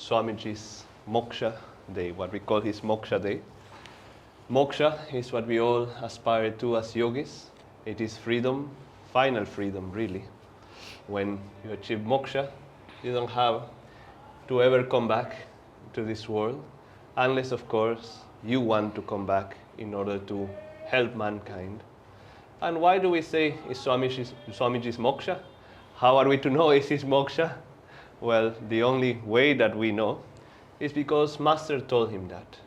Swamiji's Moksha Day, what we call his Moksha Day. Moksha is what we all aspire to as yogis. It is freedom, final freedom really. When you achieve moksha, you don't have to ever come back to this world, unless of course you want to come back in order to help mankind. And why do we say is Swamiji's moksha? How are we to know is his moksha? Well, the only way that we know is because Master told him that.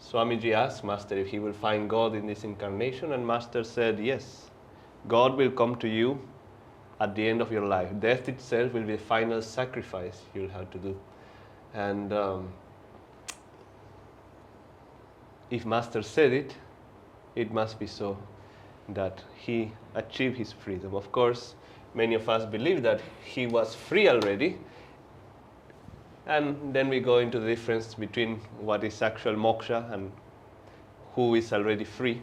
Swamiji asked Master if he will find God in this incarnation, and Master said, yes, God will come to you at the end of your life. Death itself will be the final sacrifice you'll have to do. And if Master said it, it must be so, that he achieved his freedom. Of course, many of us believe that he was free already, and then we go into the difference between what is actual moksha and who is already free.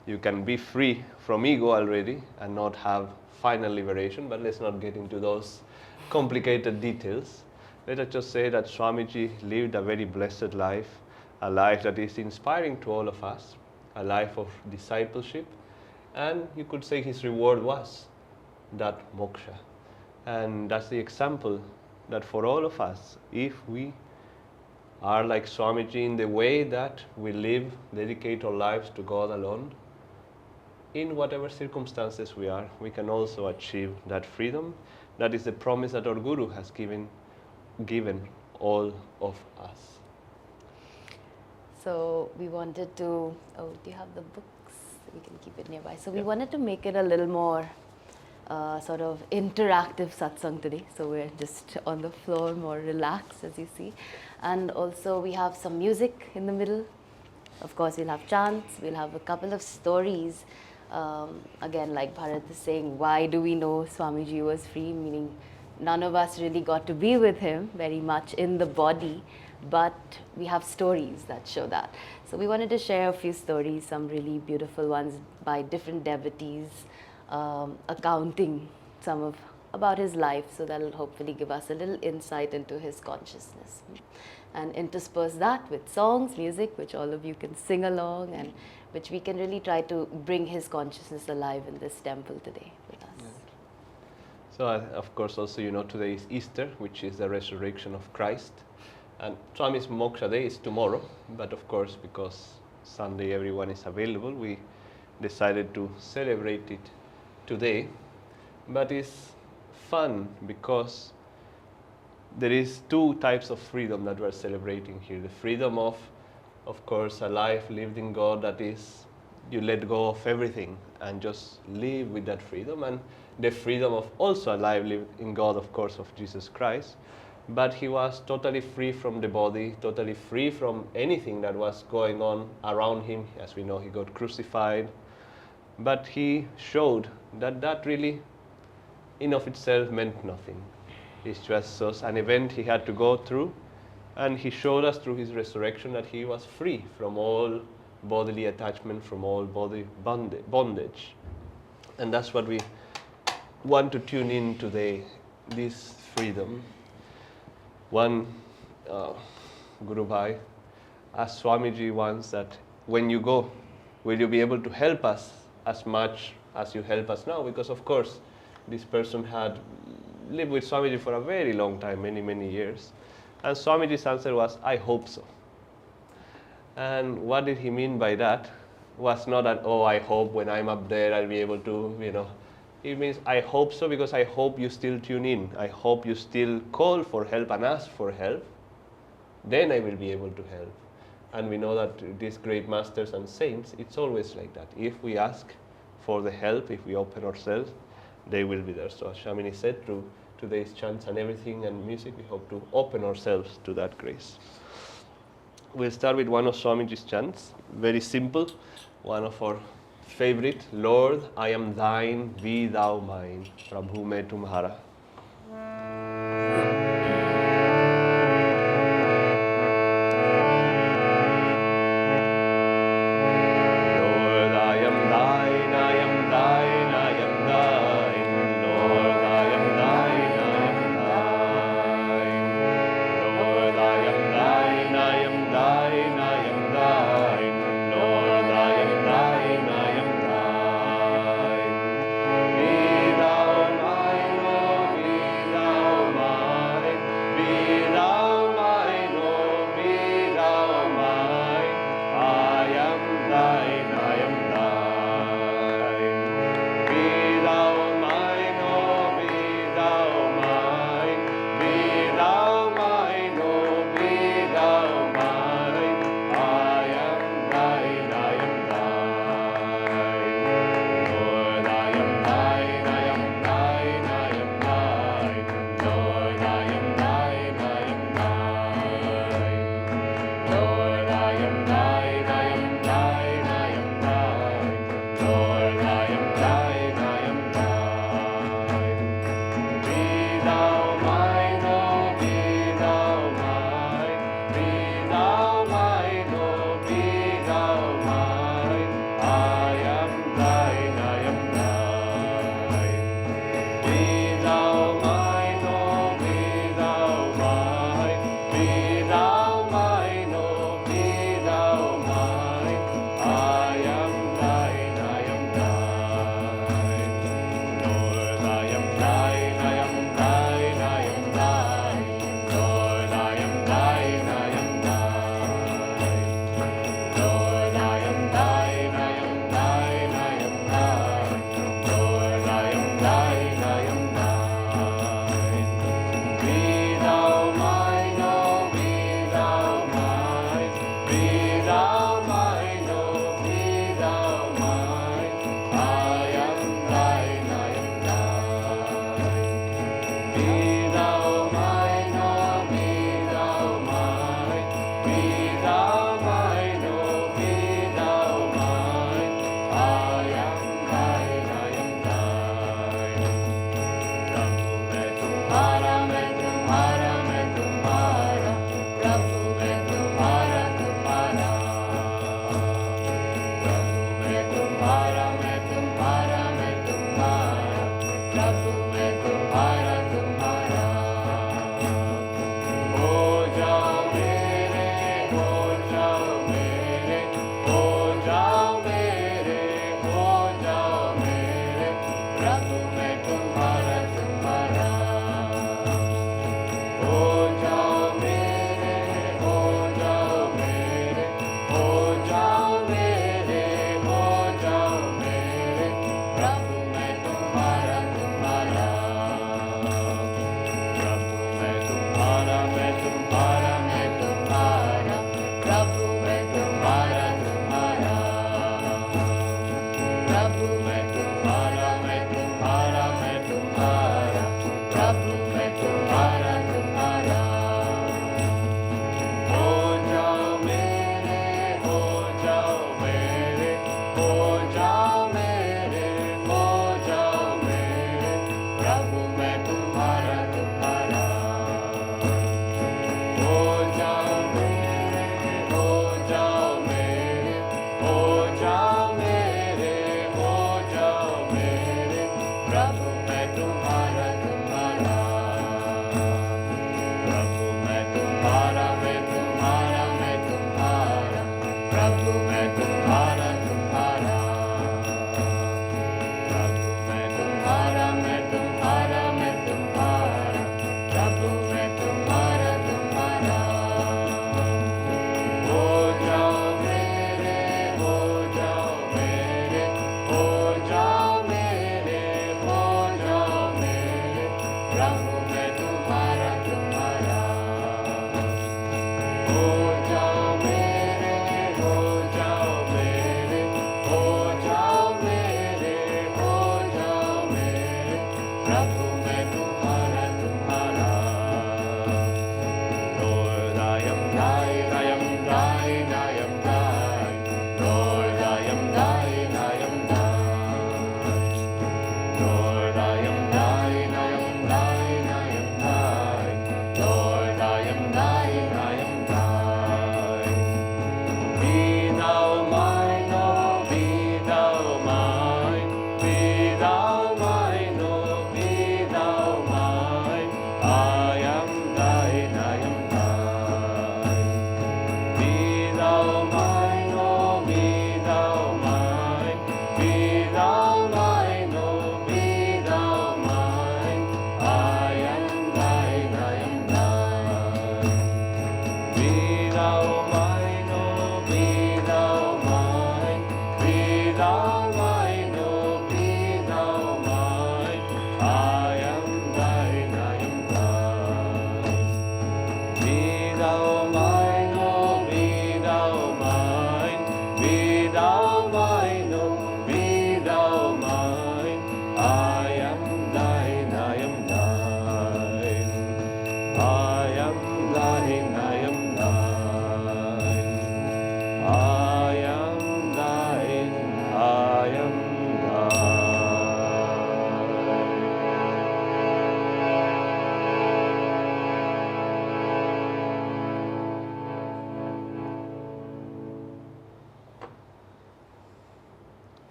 You can be free from ego already and not have final liberation, but let's not get into those complicated details. Let us just say that Swamiji lived a very blessed life, a life that is inspiring to all of us, a life of discipleship, and you could say his reward was that moksha. And that's the example that for all of us, if we are like Swamiji in the way that we live, dedicate our lives to God alone, in whatever circumstances we are, we can also achieve that freedom. That is the promise that our Guru has given all of us. So we wanted to, do you have the books? We can keep it nearby. So we wanted to make it a little more sort of interactive satsang today. So we're just on the floor, more relaxed as you see. And also we have some music in the middle. Of course we'll have chants, we'll have a couple of stories. Again, like Bharat is saying, why do we know Swamiji was free? Meaning none of us really got to be with him very much in the body, but we have stories that show that. So we wanted to share a few stories, some really beautiful ones by different devotees, accounting about his life, so that will hopefully give us a little insight into his consciousness. And intersperse that with songs, music, which all of you can sing along, and which we can really try to bring his consciousness alive in this temple today with us. Yeah. So of course also today is Easter, which is the resurrection of Christ. And Swami's Moksha Day is tomorrow, but of course because Sunday everyone is available, we decided to celebrate it today. But it's fun because there is two types of freedom that we're celebrating here. The freedom of course, a life lived in God, that is, you let go of everything and just live with that freedom. And the freedom of also a life lived in God, of course, of Jesus Christ. But he was totally free from the body, totally free from anything that was going on around him. As we know, he got crucified. But he showed that that really, in of itself, meant nothing. It's just an event he had to go through, and he showed us through his resurrection that he was free from all bodily attachment, from all body bondage. And that's what we want to tune in today, this freedom. One Guru Bhai asked Swamiji once that when you go, will you be able to help us as much as you help us now? Because of course, this person had lived with Swamiji for a very long time, many, many years. And Swamiji's answer was, I hope so. And what did he mean by that? Was not that, oh, I hope when I'm up there I'll be able to, It means I hope so because I hope you still tune in. I hope you still call for help and ask for help. Then I will be able to help. And we know that these great masters and saints, it's always like that. If we ask for the help, if we open ourselves, they will be there. So as Shamini said, through today's chants and everything and music, we hope to open ourselves to that grace. We'll start with one of Swamiji's chants, very simple, one of our favorite. Lord, I am thine, be thou mine, Prabhu mein tumhara. Lord, I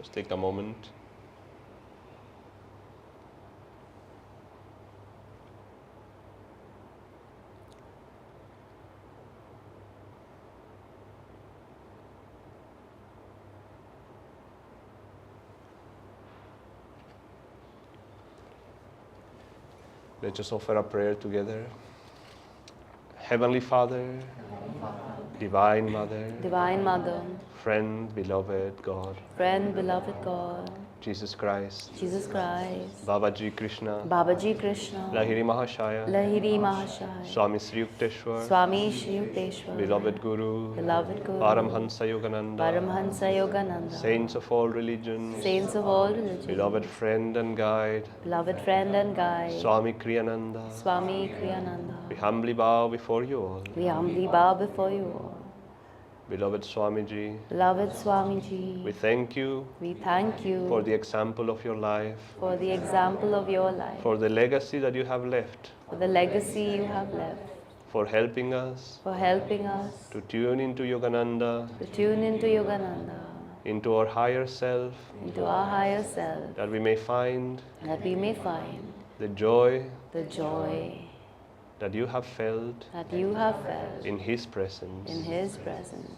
Just take a moment. Let's just offer a prayer together. Heavenly Father, Divine Mother, Divine Mother, friend, beloved God, friend, beloved God, Jesus Christ, Jesus Christ, Babaji Krishna, Babaji Krishna, Lahiri Mahashaya, Lahiri Mahashaya, Swami Sri Yukteswar, Swami Shri Yukteswar, beloved Guru, beloved Guru, Paramhansa Yogananda, Paramhansa Yogananda, saints of all religions, saints of all religions, beloved friend and guide, beloved friend and guide, Swami Kriyananda, Swami Kriyananda. we humbly bow before you all. We humbly bow before you all. Beloved Swamiji, Beloved Swamiji, we thank you we thank you for the example of your life, for the example of your life, for the legacy that you have left, for the legacy you have left, for helping us for helping us to tune into Yogananda, to tune into Yogananda, into our higher self, into our higher self, that we may find that we may find the joy the joy that you have felt that you have felt in His presence. in His presence.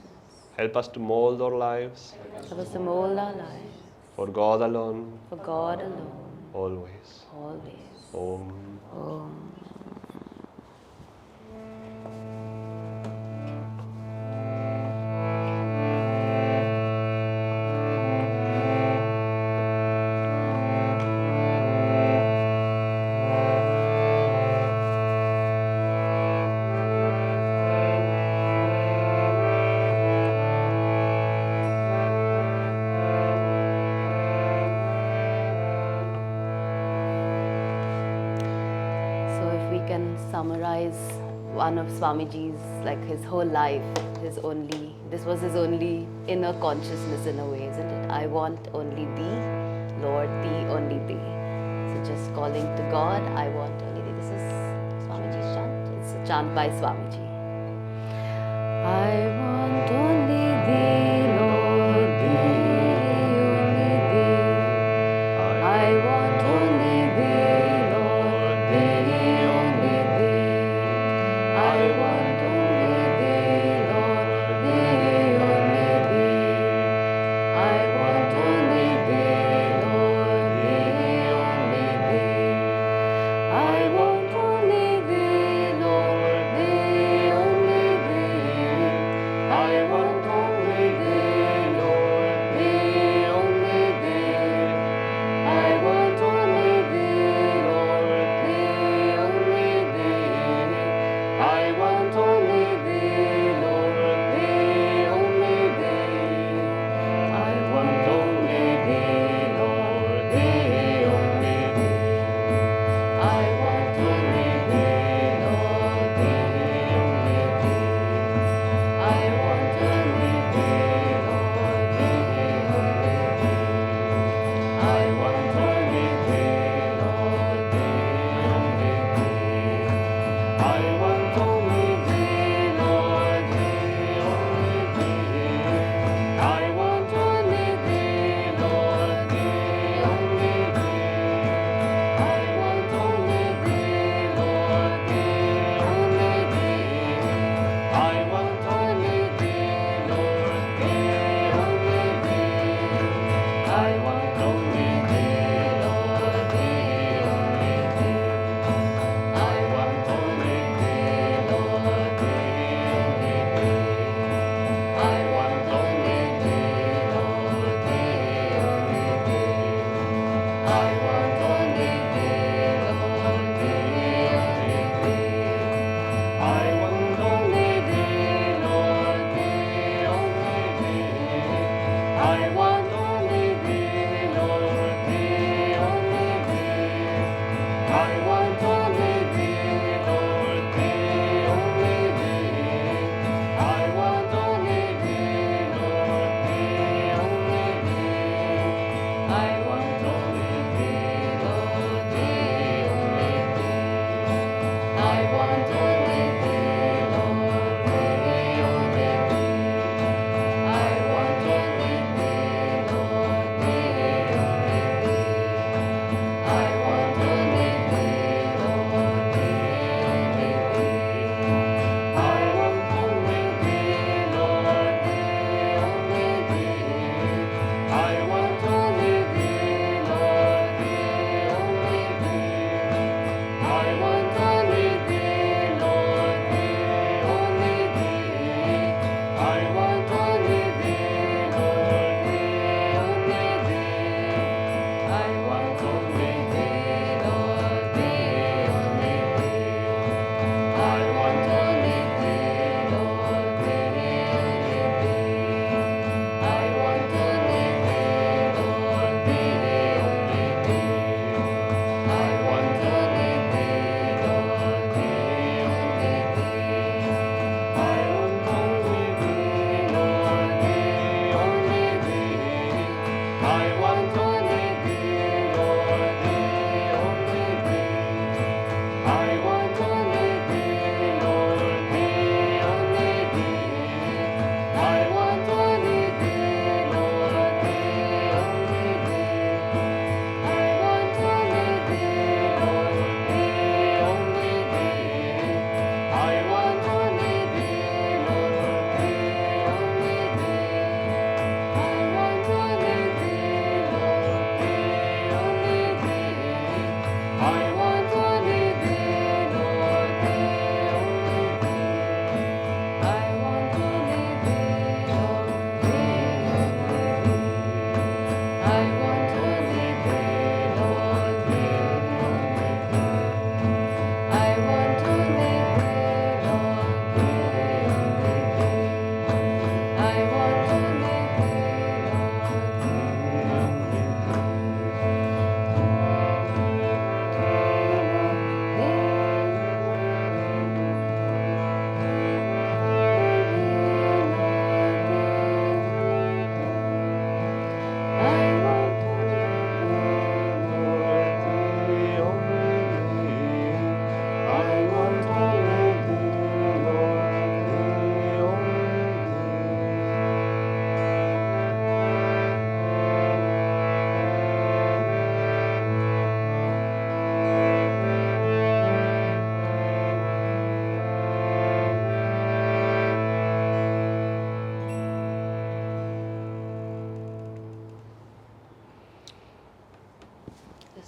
Help us to mold our lives Help us to mold our lives for God alone, for God alone, always. always. Om. Om. So if we can summarize one of Swamiji's, like his whole life, this was his only inner consciousness in a way, isn't it? I want only thee, Lord, thee, only thee. So just calling to God, I want only thee. This is Swamiji's chant. It's a chant by Swamiji. I want only thee, Lord, thee, only thee. I want only thee, Lord, thee, only thee. I want only thee, Lord, thee, only thee. I want only thee, Lord, thee, only thee. I want only thee, Lord, thee, only thee.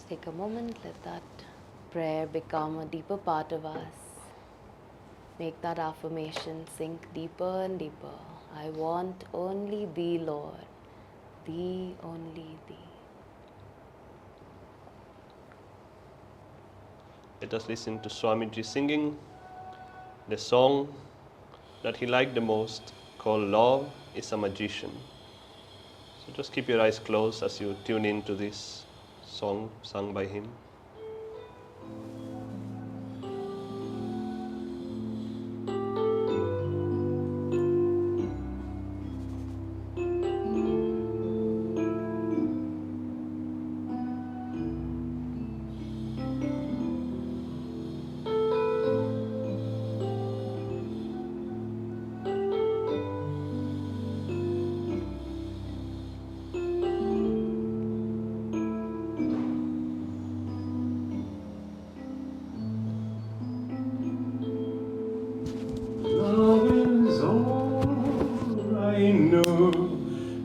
Just take a moment, let that prayer become a deeper part of us. Make that affirmation sink deeper and deeper. I want only Thee, Lord. Thee, only Thee. Let us listen to Swamiji singing the song that he liked the most, called Love is a Magician. So just keep your eyes closed as you tune in to this song sung by him.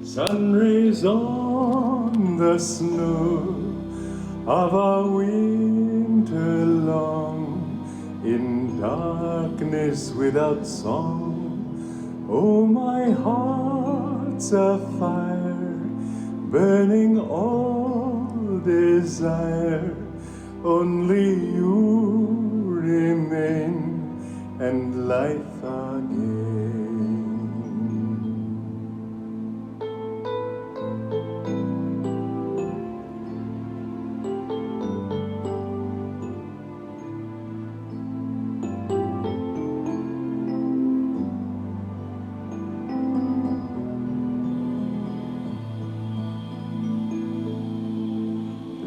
Sun rays on the snow of a winter long, in darkness without song. Oh, my heart's a fire, burning all desire. Only you remain, and life again.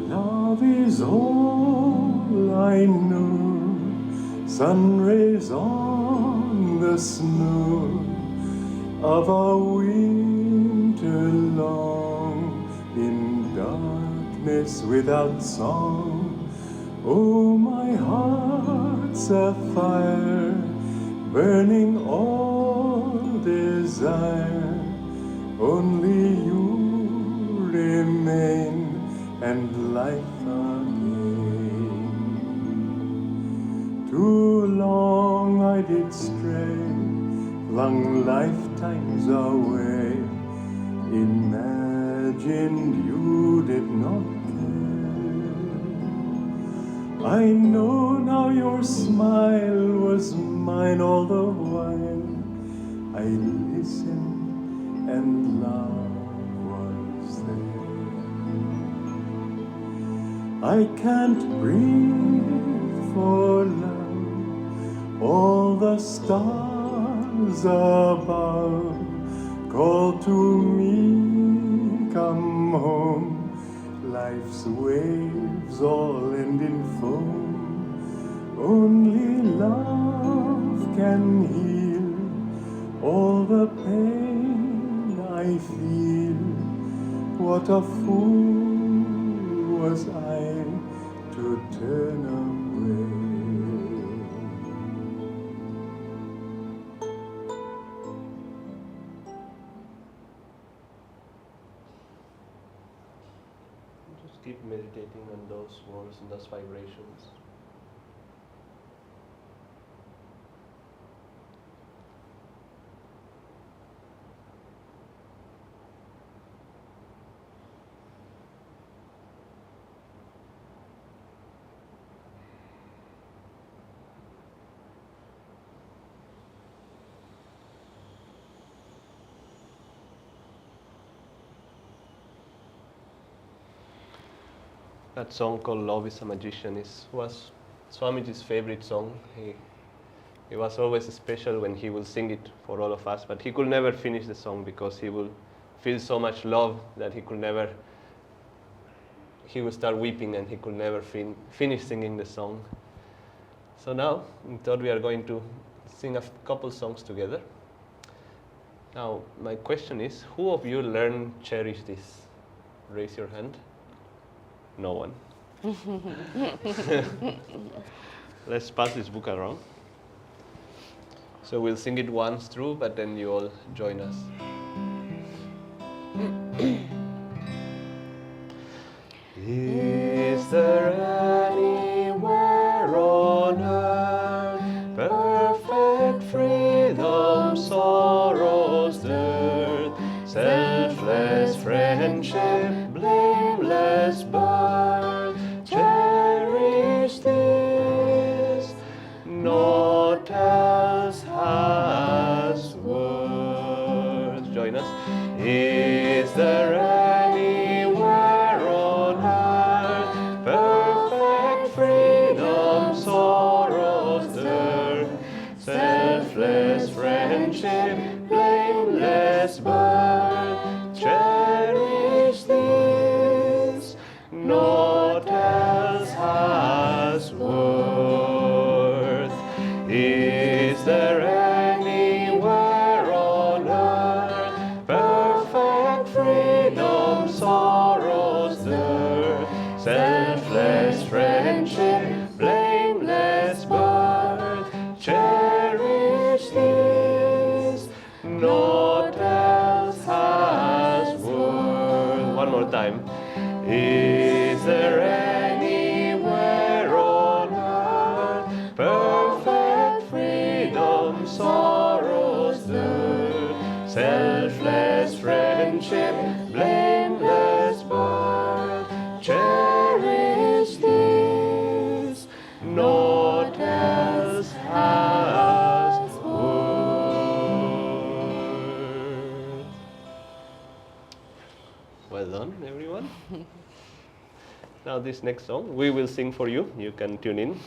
Love is all I know, sun rays on the snow of a winter long, in darkness without song. Oh, my heart's a fire, burning all desire. Only you remain, and life again. Too long I did stray, long lifetimes away, imagined you did not care. I know now your smile was mine all the while. I listened and love was there. I can't breathe for love. All the stars above call to me, come home. Life's waves all end in foam. Only love can heal all the pain I feel. What a fool was I to turn away. Just keep meditating on those words and those vibrations. That song called Love is a Magician was Swamiji's favorite song. It was always special when he would sing it for all of us, but he could never finish the song because he would feel so much love that he would start weeping and he could never finish singing the song. So now, we thought we are going to sing a couple songs together. Now, my question is, who of you learned Cherish This? Raise your hand. No one. Let's pass this book around. So we'll sing it once through, but then you all join us. Is there anywhere on earth perfect freedom, sorrow's dearth, selfless friendship, blameless birth? Cherish this, naught else has worth. Join us. Is there anywhere on earth perfect freedom, sorrow's dearth, selfless friendship, blameless birth? Cherish this, naught else has worth. Is there anywhere on earth perfect freedom, sorrow's dearth, selfless friendship, blameless birth? Cherish this, naught else has worth. One more time. Is there anywhere on earth perfect freedom, sorrow's dearth, selfless friendship, blameless birth? Cherish this, naught else has worth. Well done, everyone. Now this next song, we will sing for you. You can tune in.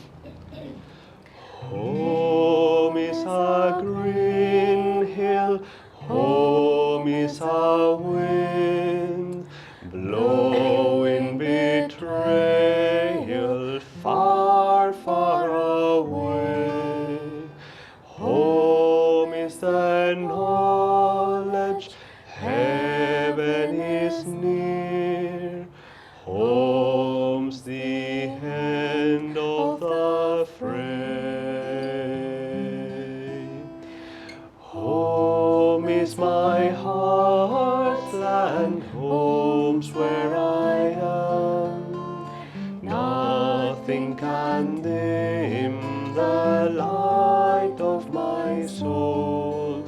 Home is a green hill, home is a wind, blowing betrayal far, far away. Home is the knowledge heaven is near. Home's the end of the fray. Home is my heartland, home's where I am. Nothing can dim the light of my soul.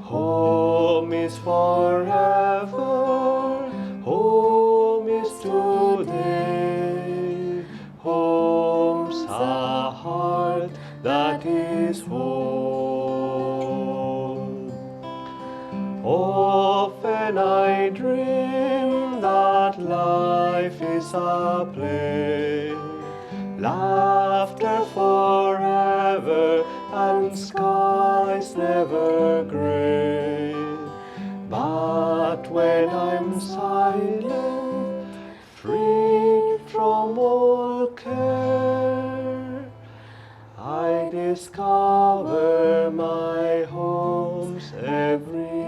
Home is forever, home is today. Home's a heart that is whole. Often I dream that life is a play, laughter forever and skies never gray. But when I'm silent, freed from all care, I discover my home's everywhere.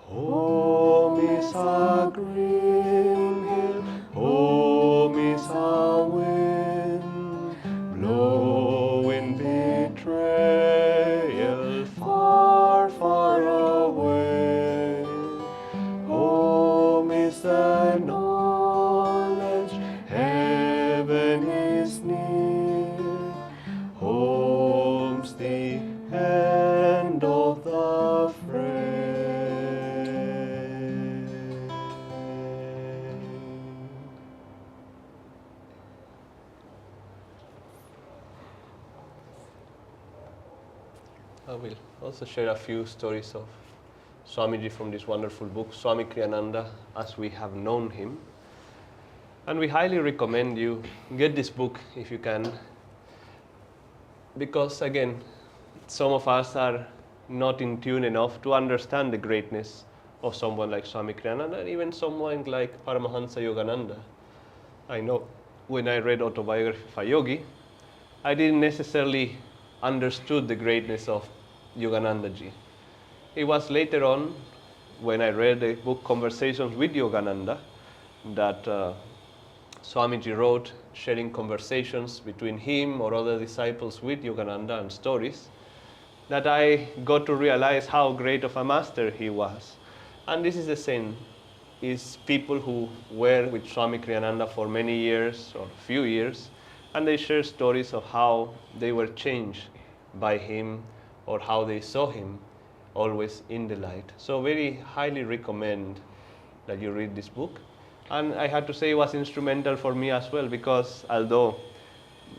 Home is a green hill, home is a wind, blowing betrayal far, far away. Home is the knowledge heaven is near. Home's the end of the fray. I will also share a few stories of Swamiji from this wonderful book, Swami Kriyananda, as we have known him. And we highly recommend you get this book if you can, because again, some of us are not in tune enough to understand the greatness of someone like Swami Kriyananda, and even someone like Paramhansa Yogananda. I know when I read Autobiography of a Yogi, I didn't necessarily understood the greatness of Yogananda ji. It was later on, when I read the book Conversations with Yogananda, that Swamiji wrote, sharing conversations between him or other disciples with Yogananda and stories, that I got to realize how great of a master he was. And this is the same. is people who were with Swami Kriyananda for many years or few years, and they share stories of how they were changed by him or how they saw him always in the light. So very highly recommend that you read this book. And I had to say it was instrumental for me as well, because although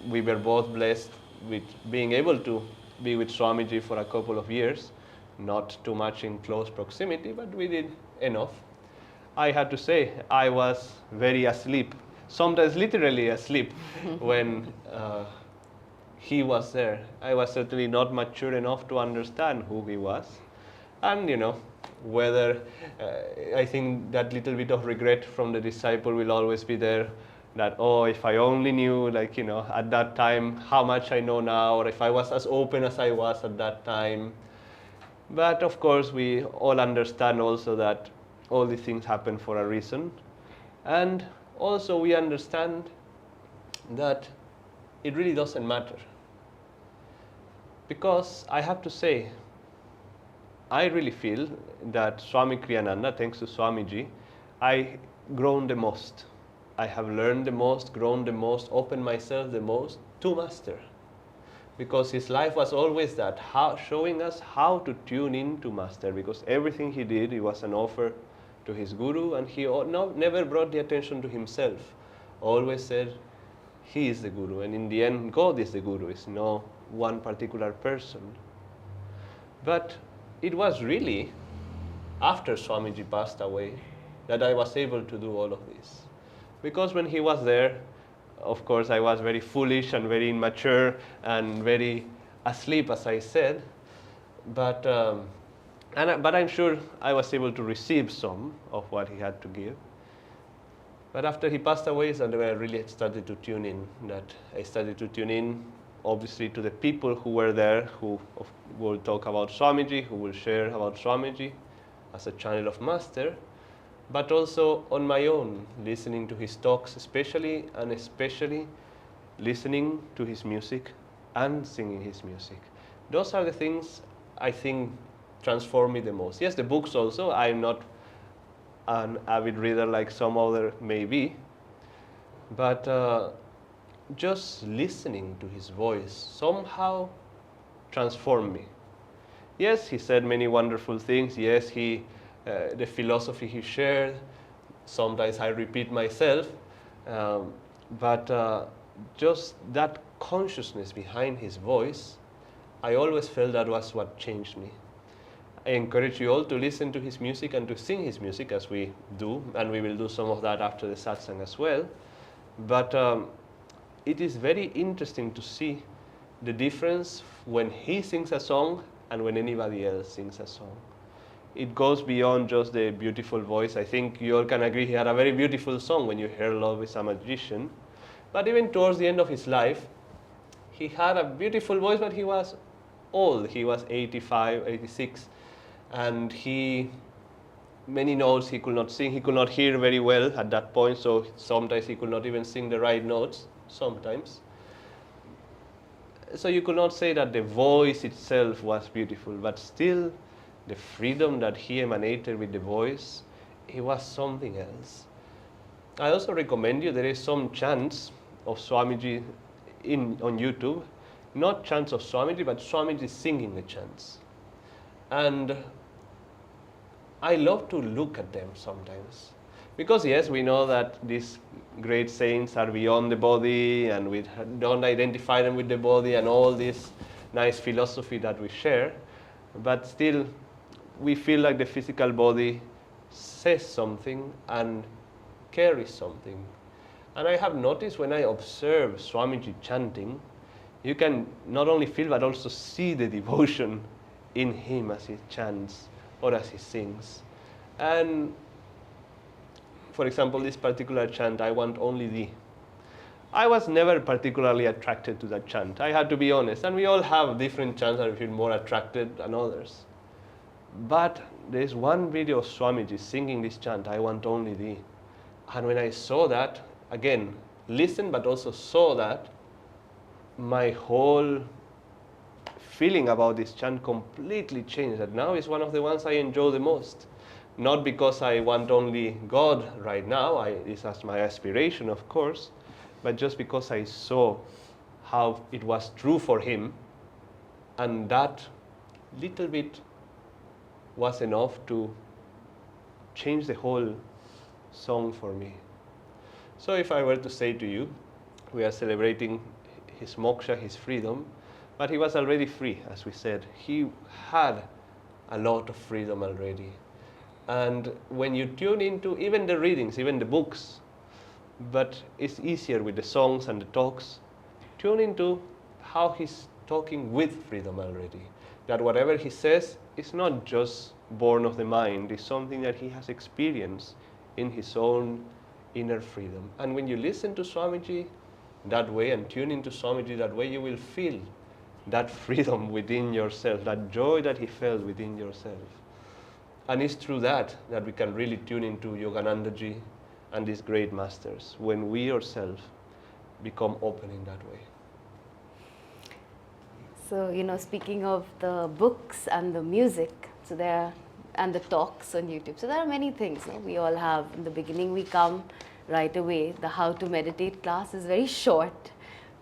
we were both blessed with being able to be with Swamiji for a couple of years, not too much in close proximity, but we did enough. I had to say I was very asleep, sometimes literally asleep, when he was there. I was certainly not mature enough to understand who he was. And whether I think that little bit of regret from the disciple will always be there, that, oh, if I only knew, at that time, how much I know now, or if I was as open as I was at that time. But of course, we all understand also that all these things happen for a reason. And also we understand that it really doesn't matter. Because I have to say, I really feel that Swami Kriyananda, thanks to Swamiji, I grown the most. I have learned the most, grown the most, opened myself the most to Master. Because his life was always that, showing us how to tune in to Master. Because everything he did, it was an offer to his Guru, and he never brought the attention to himself. Always said, he is the Guru, and in the end, God is the Guru. It's no one particular person. But it was really after Swamiji passed away that I was able to do all of this. Because when he was there, of course, I was very foolish and very immature and very asleep, as I said. But I'm sure I was able to receive some of what he had to give. But after he passed away, is when I really started to tune in. That I started to tune in, obviously, to the people who were there, who will talk about Swamiji, who will share about Swamiji as a channel of Master, but also on my own, listening to his talks, especially listening to his music and singing his music. Those are the things I think transform me the most. Yes, the books also. I'm not an avid reader like some other may be, but just listening to his voice somehow transformed me. Yes, he said many wonderful things. Yes, the philosophy he shared, sometimes I repeat myself, but just that consciousness behind his voice, I always felt that was what changed me. I encourage you all to listen to his music and to sing his music, as we do, and we will do some of that after the satsang as well. But it is very interesting to see the difference when he sings a song and when anybody else sings a song. It goes beyond just the beautiful voice. I think you all can agree he had a very beautiful song, When You Hear Love is a Magician. But even towards the end of his life, he had a beautiful voice, but he was old. He was 85, 86. And many notes he could not sing. He could not hear very well at that point, so sometimes he could not even sing the right notes, sometimes. So you could not say that the voice itself was beautiful, but still the freedom that he emanated with the voice, it was something else. I also recommend you, there is some chants of Swamiji on YouTube, not chants of Swamiji, but Swamiji singing the chants. And I love to look at them sometimes. Because yes, we know that these great saints are beyond the body, and we don't identify them with the body and all this nice philosophy that we share, but still we feel like the physical body says something and carries something. And I have noticed when I observe Swamiji chanting, you can not only feel but also see the devotion in him as he chants or as he sings. And for example, this particular chant, I Want Only Thee. I was never particularly attracted to that chant. I had to be honest. And we all have different chants that we feel more attracted than others. But there's one video of Swamiji singing this chant, I Want Only Thee. And when I saw that, again, listened but also saw that, my whole feeling about this chant completely changed. That now is one of the ones I enjoy the most. Not because I want only God right now, this is my aspiration, of course, but just because I saw how it was true for him, and that little bit was enough to change the whole song for me. So if I were to say to you, we are celebrating his moksha, his freedom, but he was already free, as we said. He had a lot of freedom already. And when you tune into even the readings, even the books, but it's easier with the songs and the talks, tune into how he's talking with freedom already. That whatever he says is not just born of the mind, it's something that he has experienced in his own inner freedom. And when you listen to Swamiji that way and tune into Swamiji that way, you will feel that freedom within yourself, that joy that he felt within yourself. And it's through that we can really tune into Yoganandaji and these great masters, when we ourselves become open in that way. So, speaking of the books and the music, and the talks on YouTube, so there are many things. We all have, in the beginning we come right away. The How to Meditate class is very short,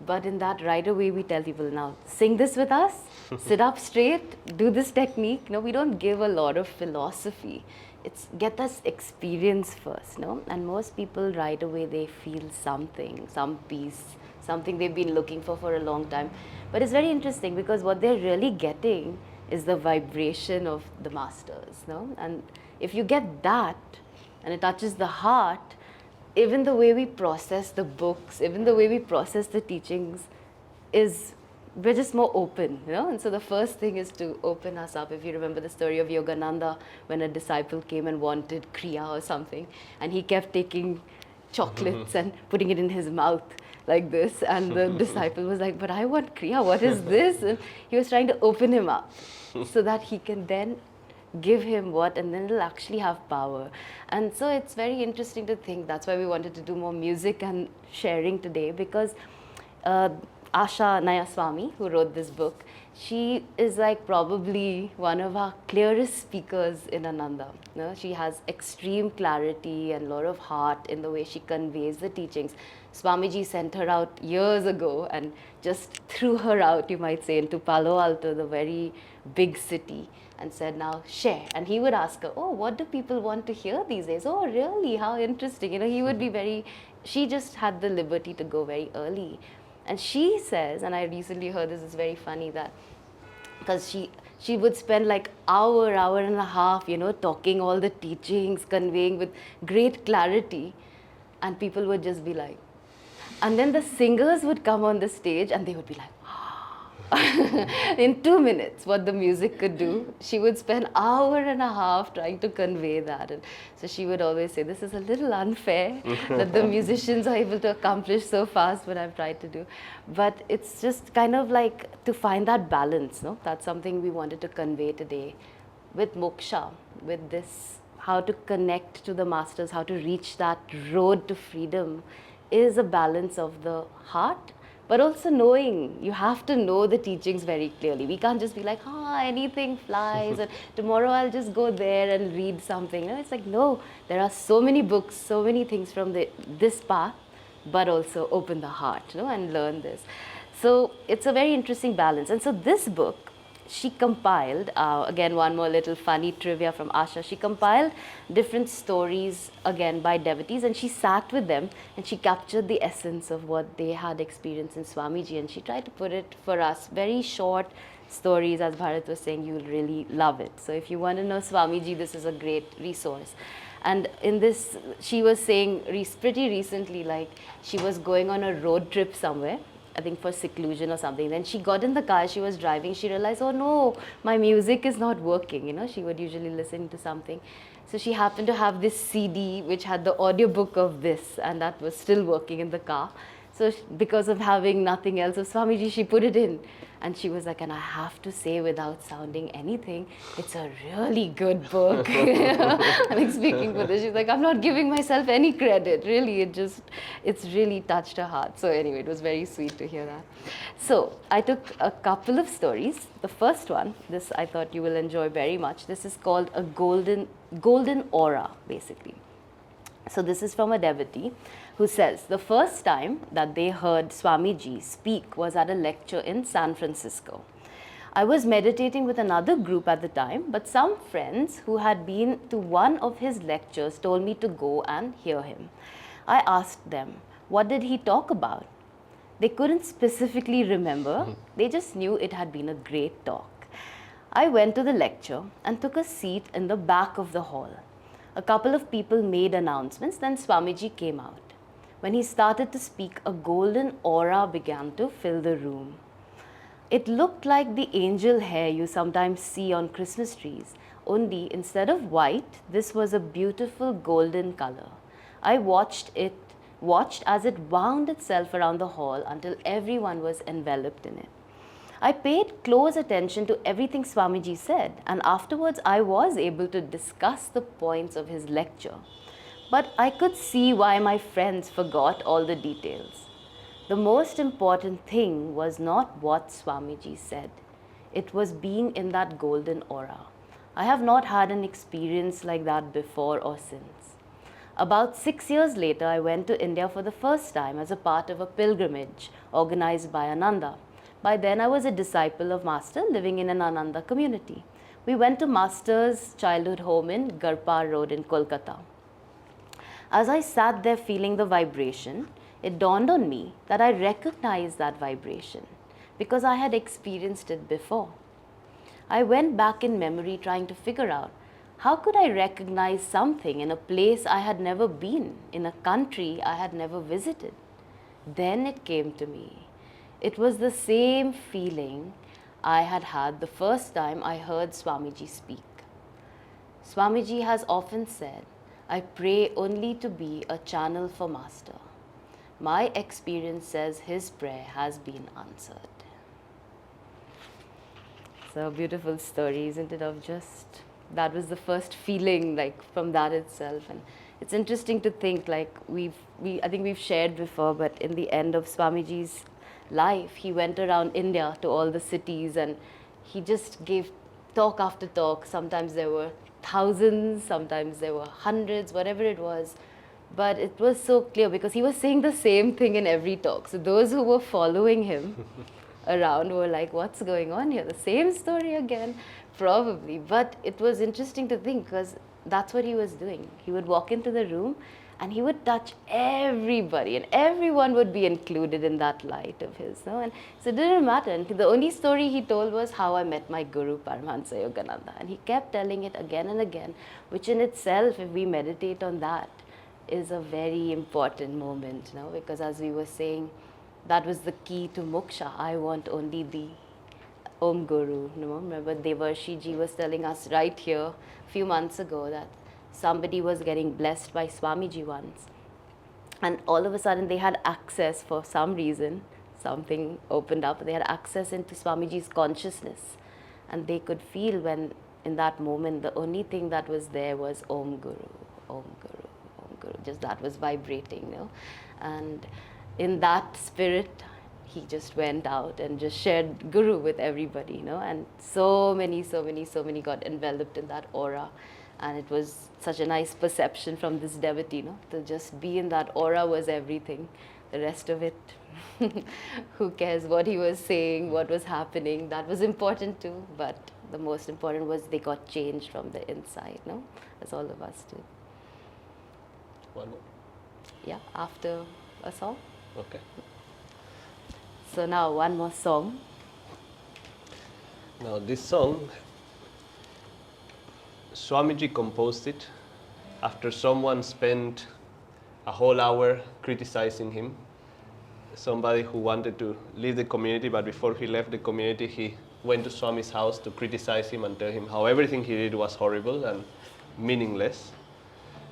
but in that right away we tell people, now sing this with us, sit up straight, do this technique. We don't give a lot of philosophy. It's get us experience first, and most people right away they feel something, some peace, something they've been looking for a long time. But it's very interesting because what they're really getting is the vibration of the masters, and if you get that and it touches the heart, even the way we process the books, even the way we process the teachings we're just more open, and so the first thing is to open us up. If you remember the story of Yogananda, when a disciple came and wanted Kriya or something, and he kept taking chocolates and putting it in his mouth like this, and the disciple was like, but I want Kriya, what is this? And he was trying to open him up so that he can then give him what, and then it'll actually have power. And so it's very interesting to think, that's why we wanted to do more music and sharing today, because Asha Naya Swami, who wrote this book, she is like probably one of our clearest speakers in Ananda. She has extreme clarity and a lot of heart in the way she conveys the teachings. Swamiji sent her out years ago and just threw her out, you might say, into Palo Alto, the very big city, and said, now share. And he would ask her, oh, what do people want to hear these days? Oh, really? How interesting. He would be she just had the liberty to go very early. And she says, and I recently heard this is very funny, that because she would spend like hour and a half, talking all the teachings, conveying with great clarity, and people would just be like, and then the singers would come on the stage and they would be like, in 2 minutes, what the music could do. She would spend hour and a half trying to convey that. And so she would always say, this is a little unfair that the musicians are able to accomplish so fast what I've tried to do. But it's just kind of like to find that balance. That's something we wanted to convey today with moksha, with this, how to connect to the masters, how to reach that road to freedom is a balance of the heart, but also knowing, you have to know the teachings very clearly. We can't just be like, anything flies, and tomorrow I'll just go there and read something. It's like, no, there are so many books, so many things from this path, but also open the heart, and learn this. So it's a very interesting balance. And so this book, she compiled, again, one more little funny trivia from Asha, she compiled different stories, again, by devotees, and she sat with them and she captured the essence of what they had experienced in Swamiji, and she tried to put it for us, very short stories. As Bharat was saying, you'll really love it. So if you want to know Swamiji, this is a great resource. And in this, she was saying pretty recently, like she was going on a road trip somewhere, I think for seclusion or something. Then she got in the car, she was driving, she realized, oh no, my music is not working. She would usually listen to something. So she happened to have this CD which had the audiobook of this, and that was still working in the car. So because of having nothing else of Swamiji, she put it in. And she was like, and I have to say without sounding anything, it's a really good book. I think speaking for this, she's like, I'm not giving myself any credit. Really, it's really touched her heart. So anyway, it was very sweet to hear that. So I took a couple of stories. The first one, this I thought you will enjoy very much. This is called a golden aura, basically. So this is from a devotee who says, the first time that they heard Swamiji speak was at a lecture in San Francisco. I was meditating with another group at the time, but some friends who had been to one of his lectures told me to go and hear him. I asked them, what did he talk about? They couldn't specifically remember, they just knew it had been a great talk. I went to the lecture and took a seat in the back of the hall. A couple of people made announcements, then Swamiji came out. When he started to speak, a golden aura began to fill the room. It looked like the angel hair you sometimes see on Christmas trees, only instead of white, this was a beautiful golden color. I watched as it wound itself around the hall until everyone was enveloped in it. I paid close attention to everything Swamiji said, and afterwards I was able to discuss the points of his lecture. But I could see why my friends forgot all the details. The most important thing was not what Swamiji said. It was being in that golden aura. I have not had an experience like that before or since. About 6 years later, I went to India for the first time as a part of a pilgrimage organized by Ananda. By then, I was a disciple of Master living in an Ananda community. We went to Master's childhood home in Garpar Road in Kolkata. As I sat there feeling the vibration, it dawned on me that I recognized that vibration because I had experienced it before. I went back in memory trying to figure out how could I recognize something in a place I had never been, in a country I had never visited. Then it came to me. It was the same feeling I had had the first time I heard Swamiji speak. Swamiji has often said, I pray only to be a channel for Master. My experience says his prayer has been answered. So beautiful story, isn't it, of just, that was the first feeling, like from that itself. And it's interesting to think, like I think we've shared before, but in the end of Swamiji's life, he went around India to all the cities and he just gave talk after talk. Sometimes there were thousands, sometimes there were hundreds, whatever it was. But it was so clear because he was saying the same thing in every talk. So those who were following him around were like, what's going on here? The same story again, probably. But it was interesting to think because that's what he was doing. He would walk into the room and he would touch everybody and everyone would be included in that light of his. No? And so it didn't matter. And the only story he told was how I met my guru, Paramhansa Yogananda. And he kept telling it again and again, which in itself, if we meditate on that, is a very important moment. No? Because as we were saying, that was the key to moksha. I want only the Om Guru. No? Remember, Devarshiji was telling us right here a few months ago that somebody was getting blessed by Swamiji once. And all of a sudden they had access for some reason, something opened up, they had access into Swamiji's consciousness. And they could feel when, in that moment, the only thing that was there was Om Guru, Om Guru, Om Guru. Just that was vibrating, you know. And in that spirit, he just went out and just shared Guru with everybody, you know. And so many got enveloped in that aura. And it was such a nice perception from this devotee, no? To just be in that aura was everything. The rest of it, who cares what he was saying, what was happening, that was important too. But the most important was they got changed from the inside, no? As all of us did. One more. Yeah, after a song. Okay. So now one more song. Now this song, Swamiji composed it after someone spent a whole hour criticizing him. Somebody who wanted to leave the community, but before he left the community, he went to Swami's house to criticize him and tell him how everything he did was horrible and meaningless.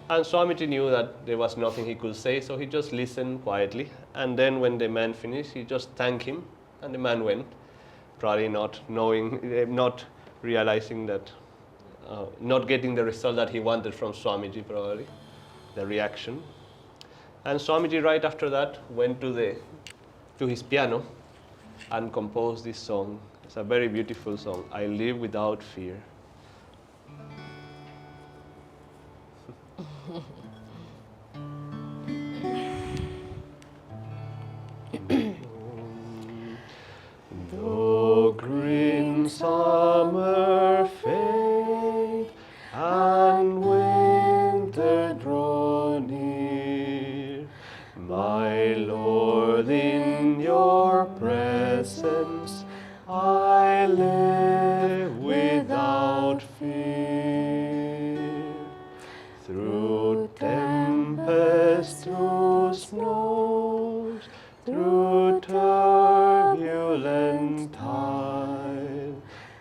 And Swamiji knew that there was nothing he could say, so he just listened quietly. And then when the man finished, he just thanked him, and the man went, probably not knowing, not realizing that, not getting the result that he wanted from Swamiji, probably, the reaction. And Swamiji, right after that, went to his piano and composed this song. It's a very beautiful song, I Live Without Fear. Though green summer fade and winter draw near, my Lord, in your presence I live without fear. Through tempests, through snows, through turbulent tide,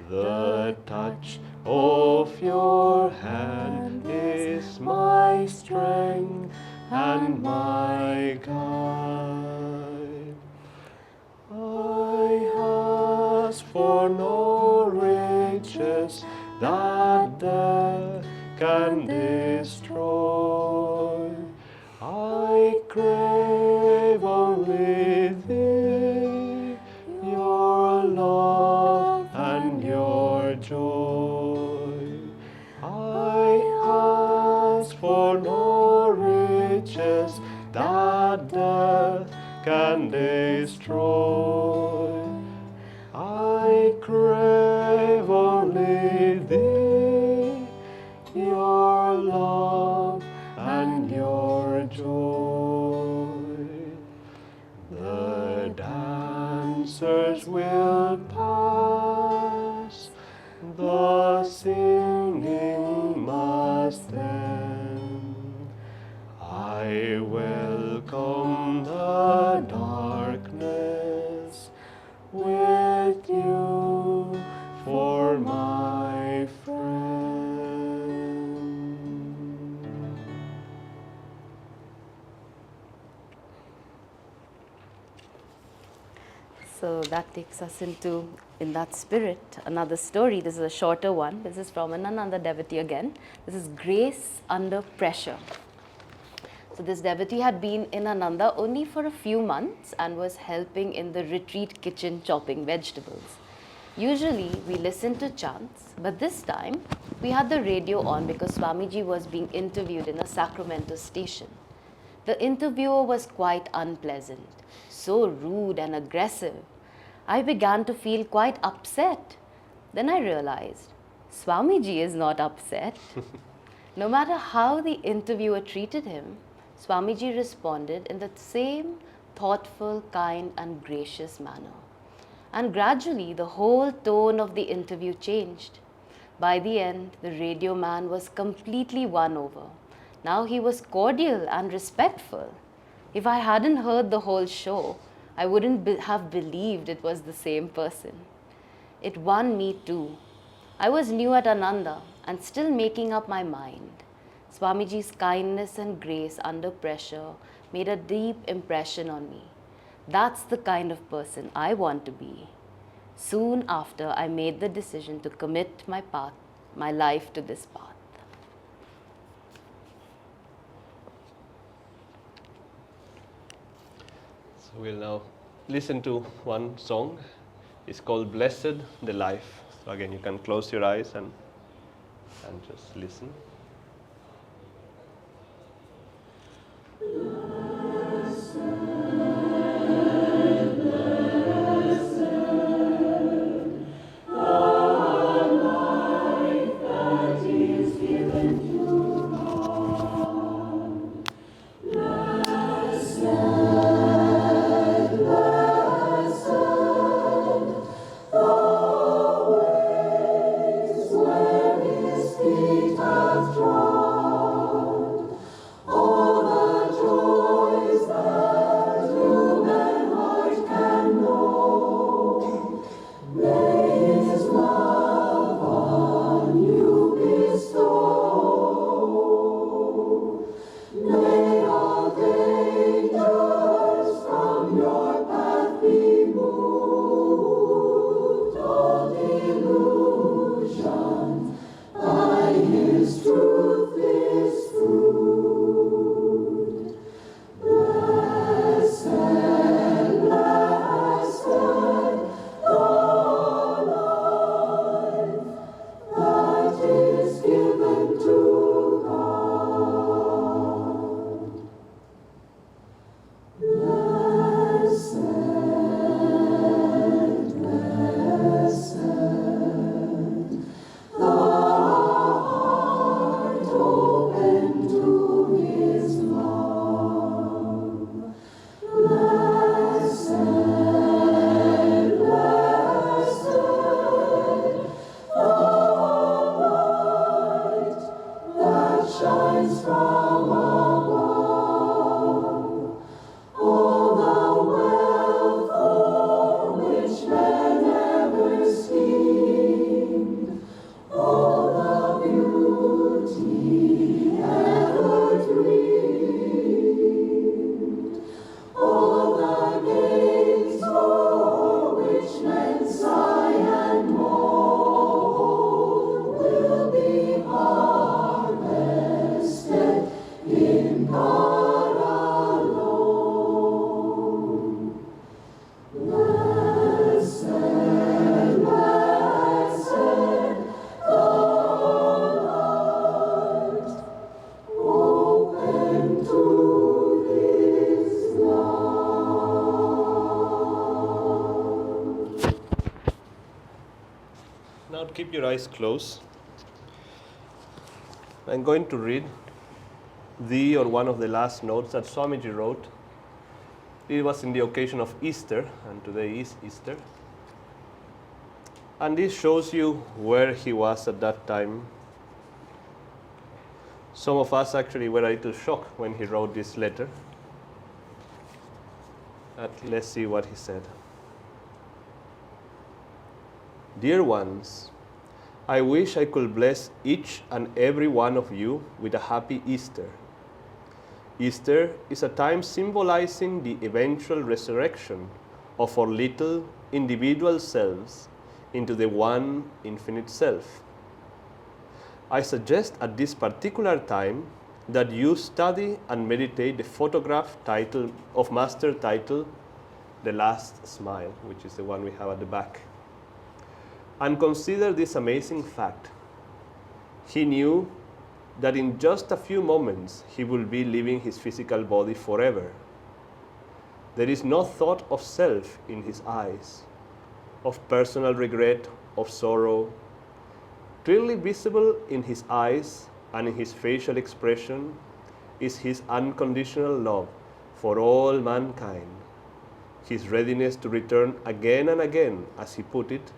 the touch of your hand is my strength and my guide. I ask for no riches that death can destroy. I crave only thee, your love and your joy. I ask for no riches that death can destroy. I crave only thee, your love and your joy. The dancers will pass, the singing must end. I welcome the darkness with you for my friend. So that takes us into, in that spirit, another story. This is a shorter one. This is from an Ananda devotee again. This is Grace Under Pressure. So this devotee had been in Ananda only for a few months and was helping in the retreat kitchen chopping vegetables. Usually we listen to chants, but this time we had the radio on because Swamiji was being interviewed in a Sacramento station. The interviewer was quite unpleasant, so rude and aggressive. I began to feel quite upset. Then I realized, Swamiji is not upset. No matter how the interviewer treated him, Swamiji responded in the same thoughtful, kind and gracious manner. And gradually the whole tone of the interview changed. By the end, the radio man was completely won over. Now he was cordial and respectful. If I hadn't heard the whole show, I wouldn't have believed it was the same person. It won me too. I was new at Ananda and still making up my mind. Swamiji's kindness and grace under pressure made a deep impression on me. That's the kind of person I want to be. Soon after, I made the decision to commit my life to this path. So we'll now listen to one song. It's called Blessed the Life. So again, you can close your eyes and just listen. Feet have Now keep your eyes closed. I'm going to read one of the last notes that Swamiji wrote. It was in the occasion of Easter, and today is Easter. And this shows you where he was at that time. Some of us actually were a little shocked when he wrote this letter. Let's see what he said. Dear ones, I wish I could bless each and every one of you with a happy Easter. Easter is a time symbolizing the eventual resurrection of our little individual selves into the one infinite self. I suggest at this particular time that you study and meditate the photograph title of Master titled The Last Smile, which is the one we have at the back. And consider this amazing fact. He knew that in just a few moments he will be leaving his physical body forever. There is no thought of self in his eyes, of personal regret, of sorrow. Clearly visible in his eyes and in his facial expression is his unconditional love for all mankind, his readiness to return again and again, as he put it,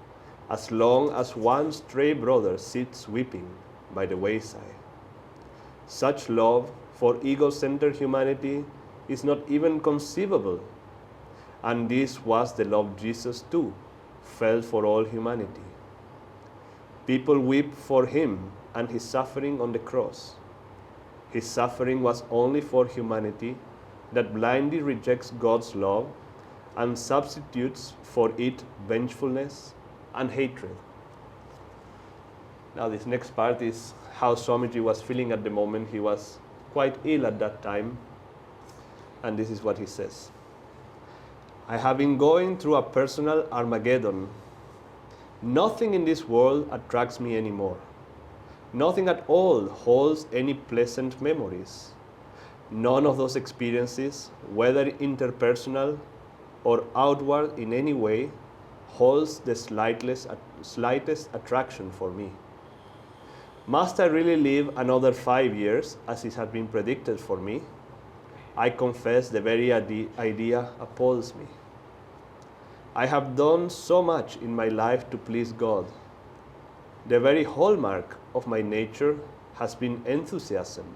as long as one stray brother sits weeping by the wayside. Such love for ego-centered humanity is not even conceivable, and this was the love Jesus too felt for all humanity. People weep for him and his suffering on the cross. His suffering was only for humanity that blindly rejects God's love and substitutes for it vengefulness and hatred. Now this next part is how Swamiji was feeling at the moment. He was quite ill at that time, and this is what he says. I have been going through a personal Armageddon. Nothing in this world attracts me anymore. Nothing at all holds any pleasant memories. None of those experiences, whether interpersonal or outward in any way, holds the slightest attraction for me. Must I really live another 5 years, as it had been predicted for me? I confess the very idea appalls me. I have done so much in my life to please God. The very hallmark of my nature has been enthusiasm.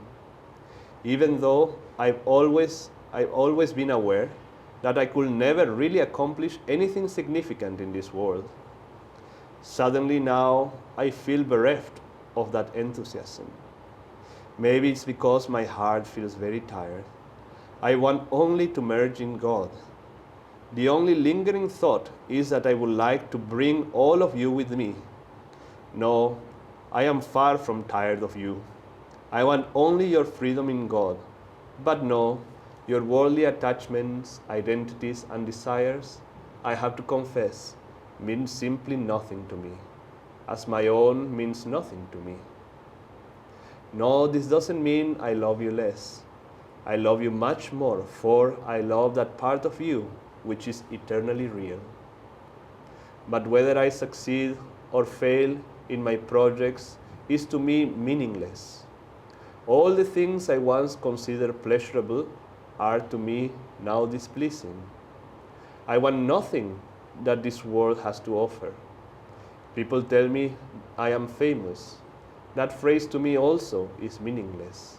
Even though I've always been aware that I could never really accomplish anything significant in this world. Suddenly now I feel bereft of that enthusiasm. Maybe it's because my heart feels very tired. I want only to merge in God. The only lingering thought is that I would like to bring all of you with me. No, I am far from tired of you. I want only your freedom in God. But no, your worldly attachments, identities, and desires, I have to confess, mean simply nothing to me, as my own means nothing to me. No, this doesn't mean I love you less. I love you much more, for I love that part of you which is eternally real. But whether I succeed or fail in my projects is to me meaningless. All the things I once considered pleasurable are to me now displeasing. I want nothing that this world has to offer. People tell me I am famous. That phrase to me also is meaningless.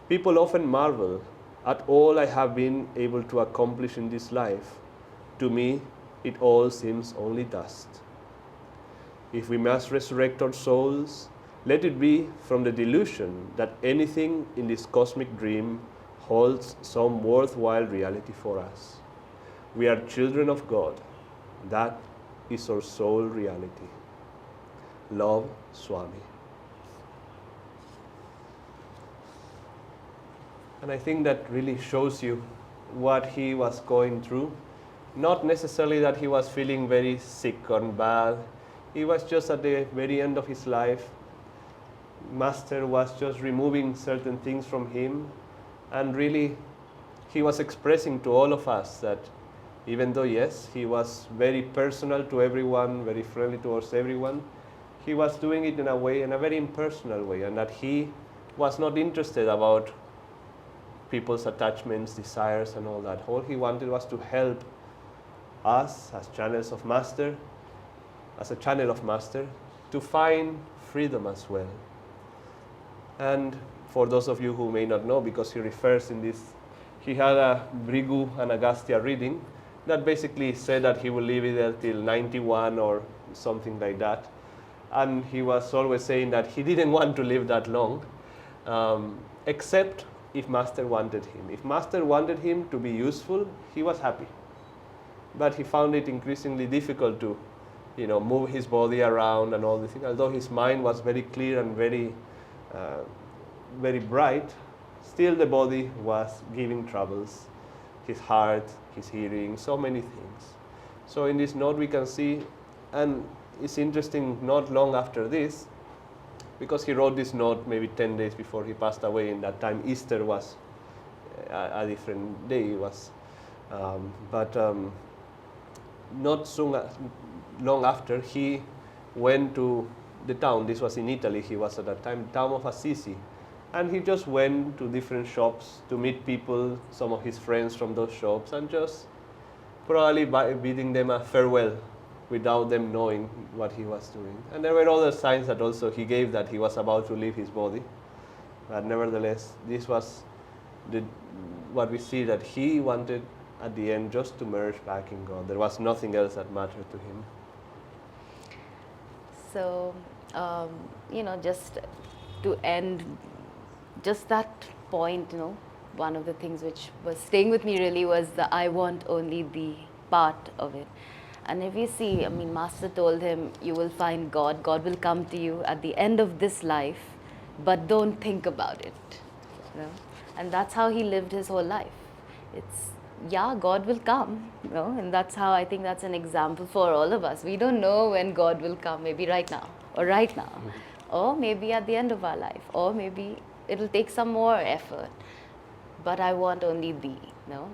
People often marvel at all I have been able to accomplish in this life. To me, it all seems only dust. If we must resurrect our souls, let it be from the delusion that anything in this cosmic dream holds some worthwhile reality for us. We are children of God. That is our sole reality. Love, Swami. And I think that really shows you what he was going through. Not necessarily that he was feeling very sick or bad. He was just at the very end of his life. Master was just removing certain things from him, and really he was expressing to all of us that Even though, yes, he was very personal to everyone, very friendly towards everyone, he was doing it in a way, in a very impersonal way, and that he was not interested about people's attachments, desires, and all that. All he wanted was to help us as channels of Master, as a channel of Master, to find freedom as well. And for those of you who may not know, because he refers in this, he had a Brigu and Agastya reading that basically said that he will live it until 91 or something like that. And he was always saying that he didn't want to live that long, except if Master wanted him. If Master wanted him to be useful, he was happy. But he found it increasingly difficult to, move his body around and all these things. Although his mind was very clear and very, very bright, still the body was giving troubles. His heart, his hearing, so many things. So in this note we can see, and it's interesting, not long after this, because he wrote this note maybe 10 days before he passed away. In that time, Easter was a different day. It was, not long after, he went to the town. This was in Italy. He was at that time, town of Assisi, and he just went to different shops to meet people, some of his friends from those shops, and just probably bidding them a farewell, without them knowing what he was doing. And there were other signs that also he gave that he was about to leave his body. But nevertheless, this was what we see, that he wanted at the end just to merge back in God. There was nothing else that mattered to him. So, just to end, just that point, one of the things which was staying with me really was the I want only the part of it. And if you see, Master told him, you will find God. God will come to you at the end of this life, but don't think about it. And that's how he lived his whole life. God will come, and that's how I think that's an example for all of us. We don't know when God will come, maybe right now, or maybe at the end of our life, or maybe it'll take some more effort. But I want only thee,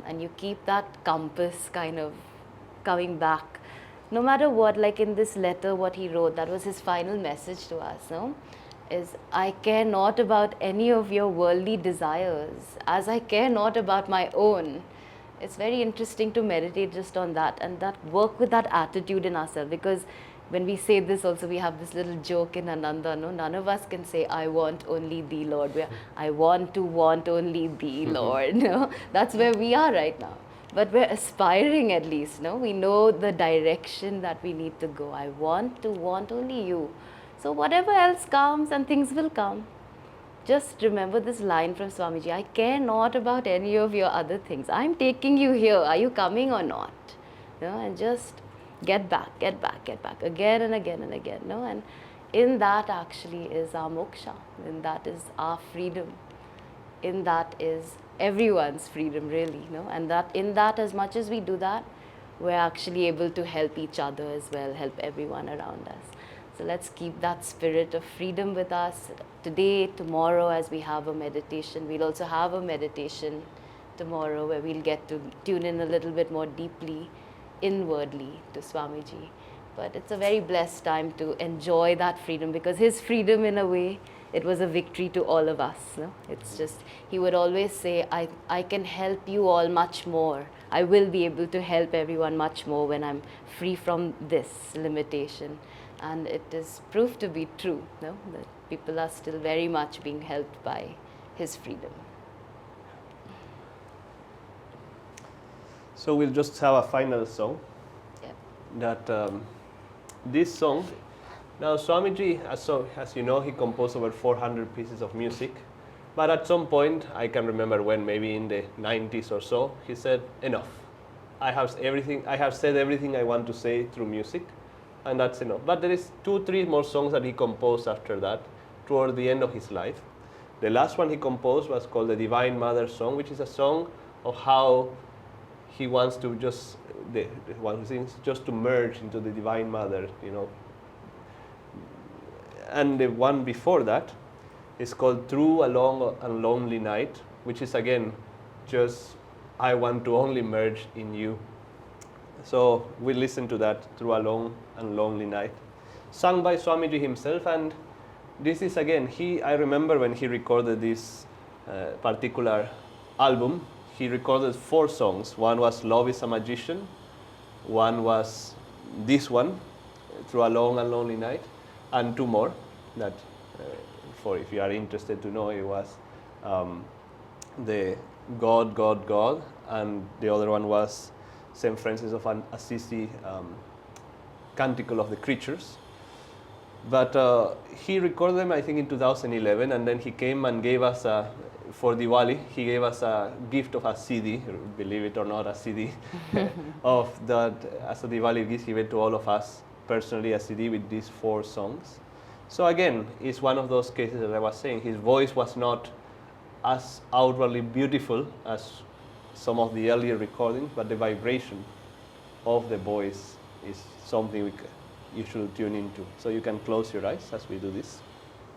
and you keep that compass kind of coming back. No matter what, like in this letter, what he wrote, that was his final message to us, is I care not about any of your worldly desires, as I care not about my own. It's very interesting to meditate just on that, and that work with that attitude in ourselves, because when we say this also, we have this little joke in Ananda, none of us can say, I want only thee, Lord. I want to want only thee, Lord. That's where we are right now. But we're aspiring at least, we know the direction that we need to go. I want to want only you. So whatever else comes, and things will come. Just remember this line from Swamiji, I care not about any of your other things. I'm taking you here. Are you coming or not? And just get back, again and again and again. And in that actually is our moksha. In that is our freedom. In that is everyone's freedom, really, and that in that, as much as we do that, we're actually able to help each other as well, help everyone around us. So let's keep that spirit of freedom with us today, tomorrow, as we have a meditation. We'll also have a meditation tomorrow where we'll get to tune in a little bit more deeply, inwardly to Swamiji. But it's a very blessed time to enjoy that freedom, because his freedom, in a way, it was a victory to all of us. It's just, he would always say, I can help you all much more. I will be able to help everyone much more when I'm free from this limitation. And it is proved to be true, that people are still very much being helped by his freedom. So we'll just have a final song. Yeah. That this song, now Swamiji, as you know, he composed over 400 pieces of music. But at some point, I can remember when, maybe in the 90s or so, he said, enough. I have said everything I want to say through music, and that's enough. But there is 2-3 more songs that he composed after that, toward the end of his life. The last one he composed was called the Divine Mother Song, which is a song of how he wants to just, the one who sings, just to merge into the Divine Mother, And the one before that is called Through a Long and Lonely Night, which is again just, I want to only merge in you. So we listen to that through a long and lonely night, sung by Swamiji himself. And this is again, I remember when he recorded this particular album, he recorded 4 songs. One was Love is a Magician, one was this one, Through a Long and Lonely Night, and 2 more that, for if you are interested to know, it was the God, God, God, and the other one was St. Francis of Assisi, Canticle of the Creatures. But he recorded them, I think, in 2011, and then he came and gave us, for Diwali, he gave us a gift of a CD, believe it or not, a CD of that, as a Diwali gift. He gave to all of us personally a CD with these 4 songs. So again, it's one of those cases that I was saying, his voice was not as outwardly beautiful as some of the earlier recordings, but the vibration of the voice is something you should tune into. So you can close your eyes as we do this.